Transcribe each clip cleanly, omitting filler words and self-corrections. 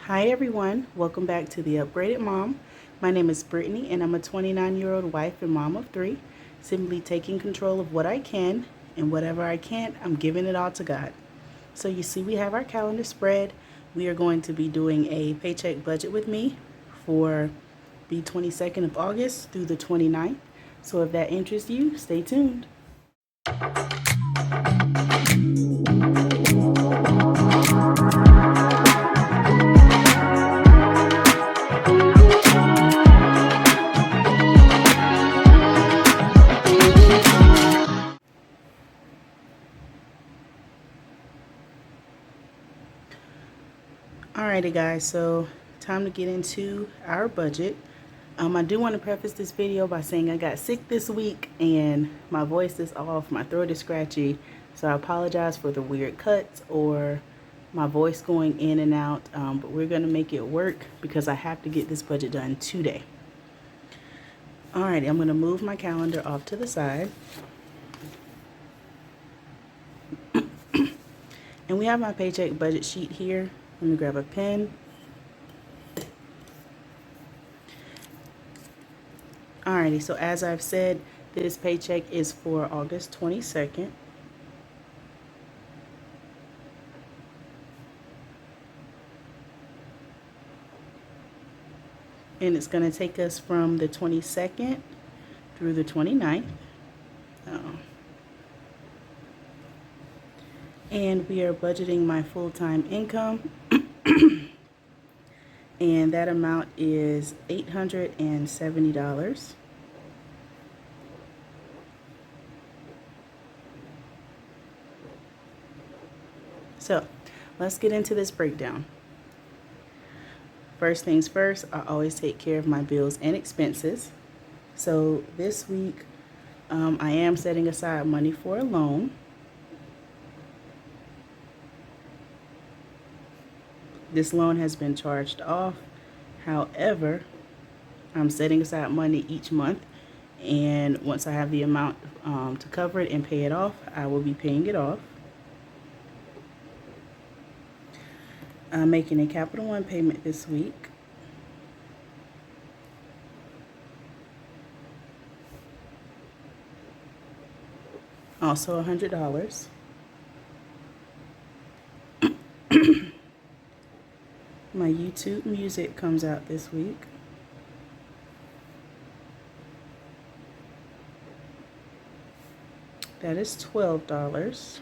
Hi everyone, welcome back to the Upgraded Mom. My name is Brittany and I'm a 29-year-old wife and mom of three, simply taking control of what I can, and whatever I can't, I'm giving it all to God. So you see we have our calendar spread. We are going to be doing a paycheck budget with me for the 22nd of August through the 29th. So if that interests you, stay tuned. Alrighty guys, so time to get into our budget. I do want to preface this video by saying I got sick this week and my voice is off, my throat is scratchy, so I apologize for the weird cuts or my voice going in and out, but we're going to make it work because I have to get this budget done today. Alrighty, I'm going to move my calendar off to the side. And we have my paycheck budget sheet here. Let me grab a pen. Alrighty, so as I've said, this paycheck is for August 22nd. And it's going to take us from the 22nd through the 29th. And we are budgeting my full-time income. And that amount is $870. So let's get into this breakdown. First things first, I always take care of my bills and expenses. So this week, I am setting aside money for a loan. This loan has been charged off. However, I'm setting aside money each month, and once I have the amount to cover it and pay it off, I will be paying it off. I'm making a Capital One payment this week. Also $100. My YouTube music comes out this week. That is $12.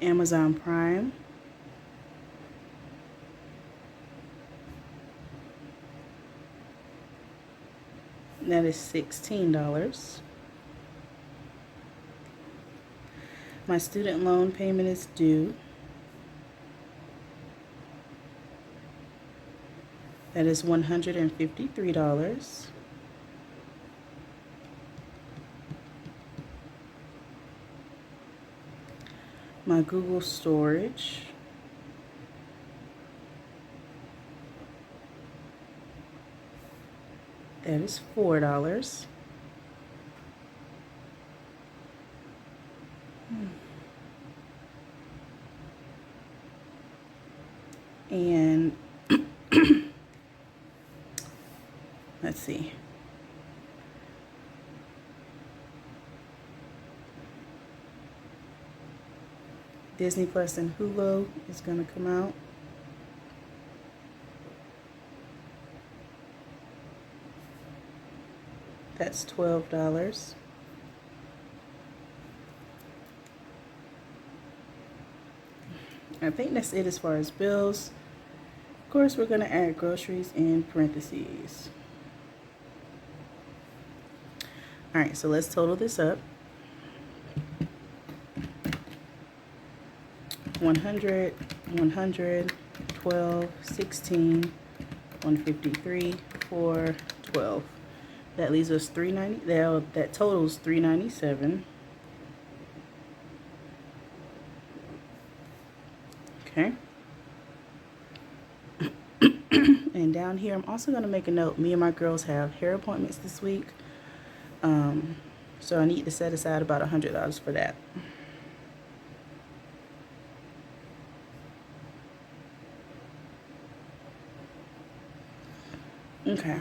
Amazon Prime. That is $16. My student loan payment is due. That is $153. My Google storage. That is $4. And let's see. Disney Plus and Hulu is going to come out. That's $12. I think that's it as far as bills. Of course, we're going to add groceries in parentheses. Alright, so let's total this up. 100, 100, 12, 16, 153, 4, 12. That leaves us $390. That totals $397. Okay. And down here, I'm also going to make a note. Me and my girls have hair appointments this week. So I need to set aside about $100 for that. Okay.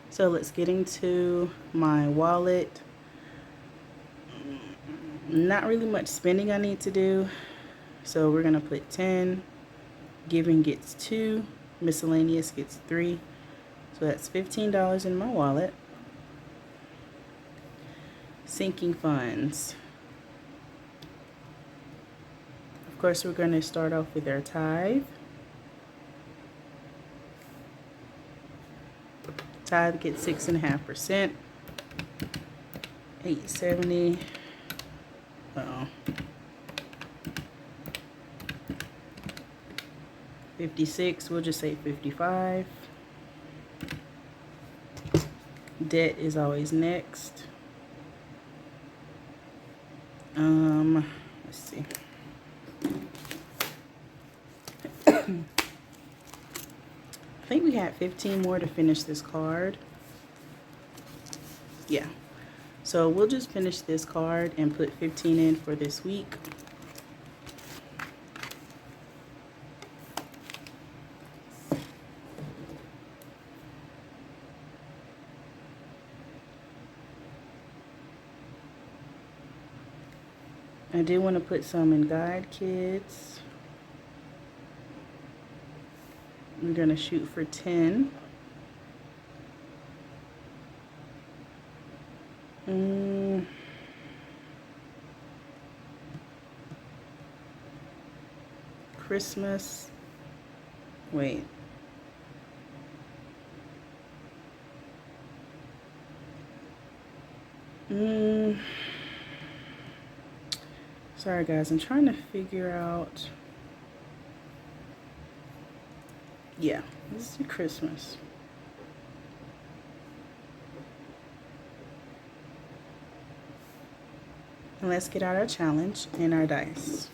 So let's get into my wallet. Not really much spending I need to do. So we're gonna put 10. Giving gets 2. Miscellaneous gets 3. So that's $15 in my wallet. Sinking funds. Of course, we're going to start off with our tithe. Tithe gets 6.5%. 870. Uh-oh. 56. We'll just say 55. Debt is always next. Let's see. I think we had 15 more to finish this card. Yeah. So we'll just finish this card and put 15 in for this week. I do want to put some in Guide Kids. We're going to shoot for 10. Christmas. Wait. Sorry guys, I'm trying to figure out. Yeah, this is Christmas. And let's get out our challenge and our dice.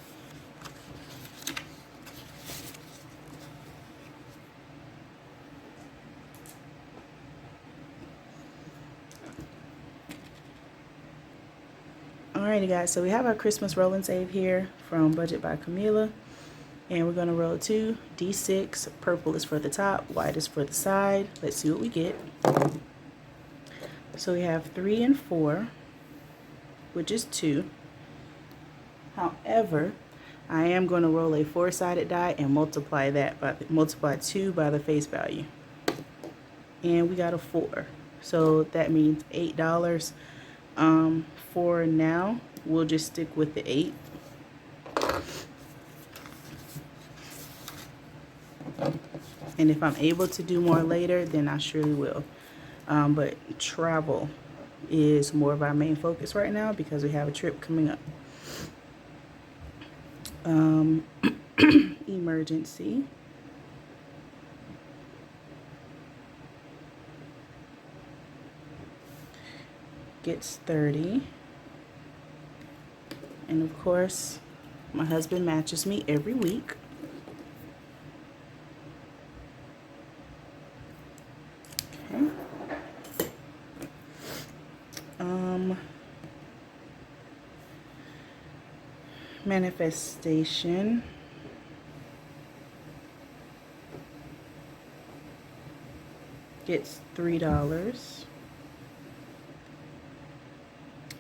Alrighty guys, so we have our Christmas roll and save here from Budget by Camila. And we're going to roll 2 D6. Purple is for the top, white is for the side. Let's see what we get. So we have 3 and 4, which is 2. However, I am going to roll a 4-sided die and multiply 2 by the face value. And we got a 4. So that means $8. For now, we'll just stick with the 8. And if I'm able to do more later, then I surely will. But travel is more of our main focus right now because we have a trip coming up. Emergency. Gets 30. And of course, my husband matches me every week. Okay. Manifestation. Gets $3.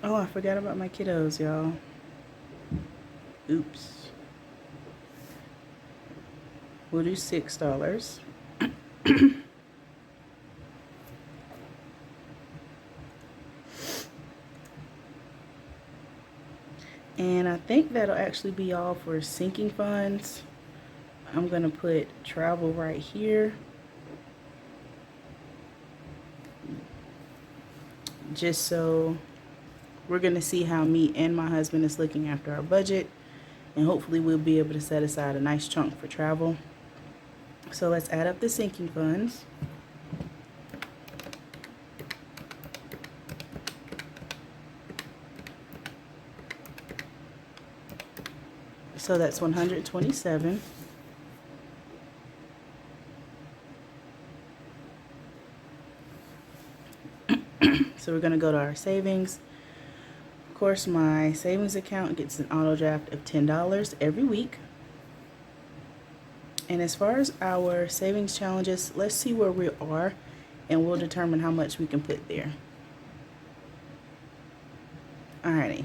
Oh, I forgot about my kiddos, y'all. Oops. We'll do $6. And I think that'll actually be all for sinking funds. I'm going to put travel right here. Just so we're going to see how me and my husband is looking after our budget. And hopefully we'll be able to set aside a nice chunk for travel. So let's add up the sinking funds. So that's 127. So we're going to go to our savings. Of course, my savings account gets an auto draft of $10 every week. And as far as our savings challenges, let's see where we are and we'll determine how much we can put there. Alrighty.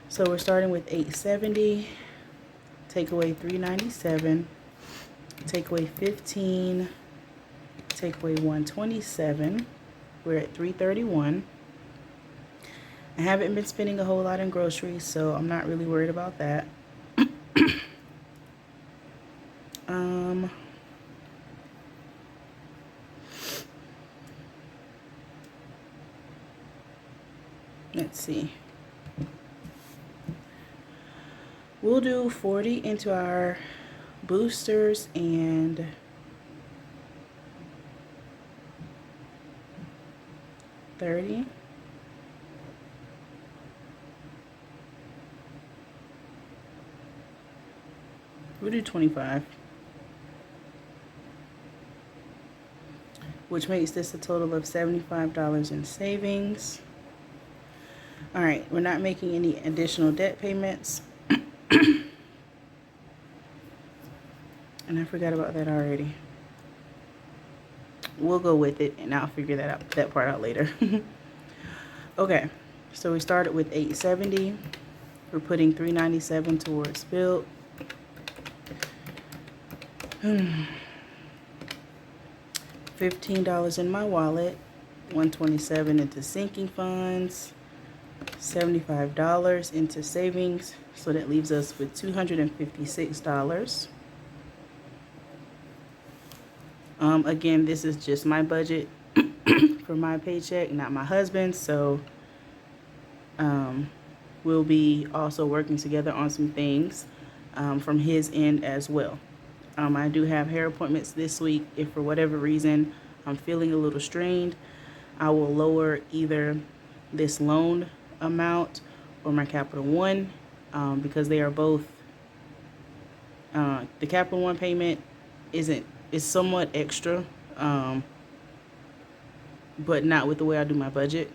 So we're starting with $870, take away $397, take away 15, take away 127. We're at $331. I haven't been spending a whole lot in groceries, so I'm not really worried about that. Let's see. We'll do 40 into our boosters and $30. We'll do 25, which makes this a total of $75 in savings. All right, we're not making any additional debt payments. And I forgot about that already. We'll go with it and I'll figure that part out later. Okay, so we started with $870. We're putting $397 towards build. $15 in my wallet, $127 into sinking funds, $75 into savings, so that leaves us with $256. Again, this is just my budget for my paycheck, not my husband's, so we'll be also working together on some things from his end as well. I do have hair appointments this week. If for whatever reason I'm feeling a little strained, I will lower either this loan amount or my Capital One, because they are both, the Capital One payment is somewhat extra, but not with the way I do my budget.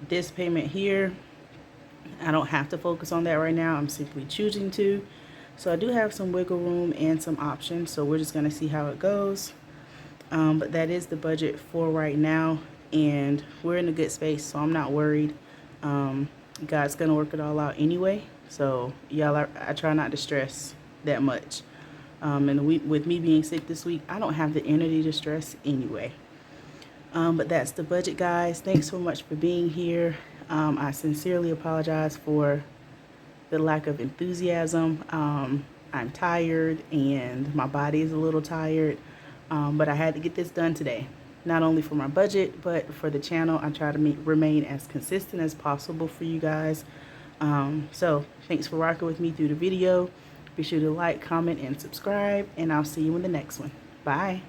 This payment here, I don't have to focus on that right now. I'm simply choosing to. So I do have some wiggle room and some options, so we're just going to see how it goes. But that is the budget for right now, and we're in a good space, so I'm not worried. God's going to work it all out anyway, so y'all, I try not to stress that much. And with me being sick this week, I don't have the energy to stress anyway. But that's the budget, guys. Thanks so much for being here. I sincerely apologize for the lack of enthusiasm. I'm tired and my body is a little tired, but I had to get this done today. Not only for my budget, but for the channel. I try to remain as consistent as possible for you guys. So thanks for rocking with me through the video. Be sure to like, comment, and subscribe, and I'll see you in the next one. Bye.